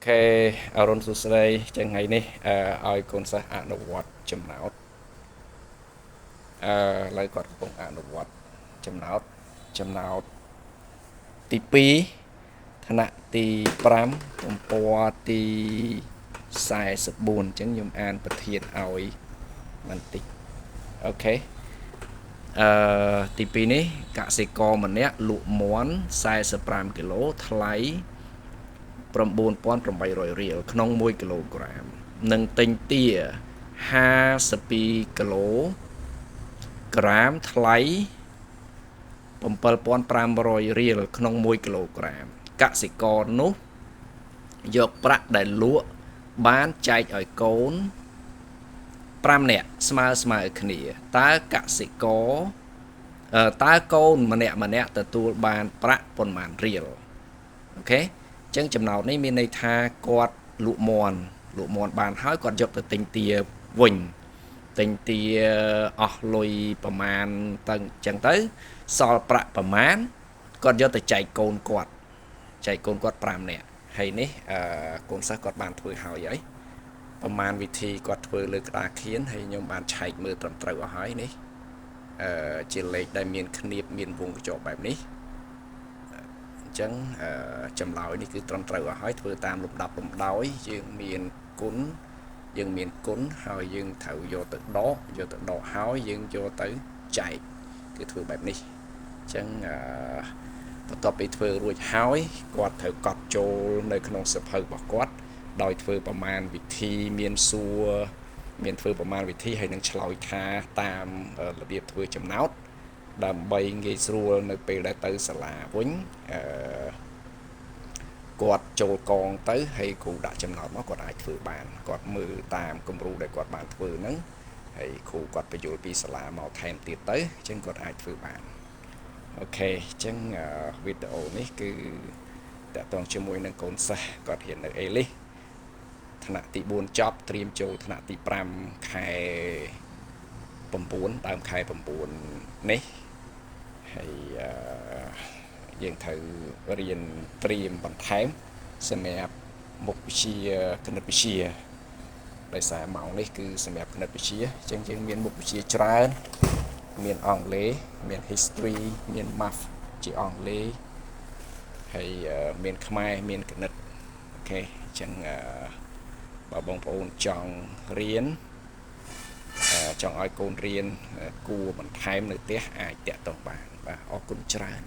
ខេអរុនសុស្ដីចឹងថ្ងៃនេះឲ្យកូនសិស្សអនុវត្តចំណោទឡើយគាត់កំពុងអនុវត្តចំណោទចំណោទទី2ថ្នាក់ទី5ទំព័រទី44អញ្ចឹងខ្ញុំអានប្រធានឲ្យបន្តិចអូខេទី2នេះកសិករម្នាក់លក់មាន់45គីឡូថ្លៃ9,800រៀលក្នុង1គីឡូក្រាមនិងទិញទា52គីឡូក្រាមថ្លៃ7,500រៀលក្នុង1គីឡូក្រាមកសិករនោះយកប្រាក់ដែលលក់បានចែកឲ្យកូន5នាក់ស្មើគ្នាតើកសិករតើកូនម្នាក់ទទួលបានប្រាក់ប៉ុន្មានរៀលអូខេអញ្ចឹងចំណោទនេះមានន័យថាគាត់លក់មាន់បានហើយគាត់យកទៅទិញទាវិញទិញទាអស់លុយប្រមាណទៅអញ្ចឹងទៅសល់ប្រាក់ប្រមាណគាត់យកទៅចែកកូនគាត់5នាក់ហើយនេះកូនសិស្សគាត់បានធ្វើហើយប្រមាណវិធីគាត់ធ្វើលើក្តារខៀនហើយខ្ញុំបានឆែកមើលត្រឹមត្រូវអស់ហើយនេះជាលេខដែលមានគ្នៀបមានវងកញ្ចក់បែបនេះអញ្ចឹងចម្លើយនេះគឺត្រឹមត្រូវអស់ហើយធ្វើតាមលំដាប់លំដោយយើងមានគុណហើយយើងត្រូវយកទៅដកហើយយើងយកទៅចែកគឺធ្វើបែបនេះអញ្ចឹងបន្ទាប់ពីធ្វើរួចហើយគាត់ត្រូវកត់ចូលនៅក្នុងសៀវភៅរបស់គាត់ដោយធ្វើប្រមាណវិធីមានធ្វើប្រមាណវិធីហើយនឹងឆ្លើយថាតាមរបៀបធ្វើចំណោទដើម្បីងាយស្រួលនៅពេលដែលទៅសាលាវិញគាត់ចូលកងទៅហើយគ្រូដាក់ចំណោទមកគាត់អាចធ្វើបានគាត់មើលតាមគំរូដែលគាត់បានធ្វើហ្នឹងហើយគ្រូគាត់បញ្យល់ពីសាលាមកថែមទៀតទៅអញ្ចឹងគាត់អាចធ្វើបានអូខេអញ្ចឹងវីដេអូនេះគឺតកតងជាមួយនឹងកូនសិស្សគាត់រៀននៅអេលីសថ្នាក់ទី4ចប់ត្រៀមចូលថ្នាក់ទី5ខែ9ដើមខែ9នេះហើយយើងត្រូវរៀនត្រៀមបន្ថែមសម្រាប់មុខវិជ្ជាគណិតវិទ្យាដោយសារម៉ោងនេះគឺសម្រាប់គណិតវិទ្យាអញ្ចឹងយើងមានមុខវិជ្ជាច្រើនមានអង់គ្លេសមាន history មាន math ជាអង់គ្លេសហើយមានខ្មែរមានគណិតអូខេអញ្ចឹងបើបងប្អូនចង់រៀនចង់ឲ្យកូនរៀនគួរបន្ថែមនៅផ្ទះអាចតាក់ទងបានបាទអរគុណច្រើន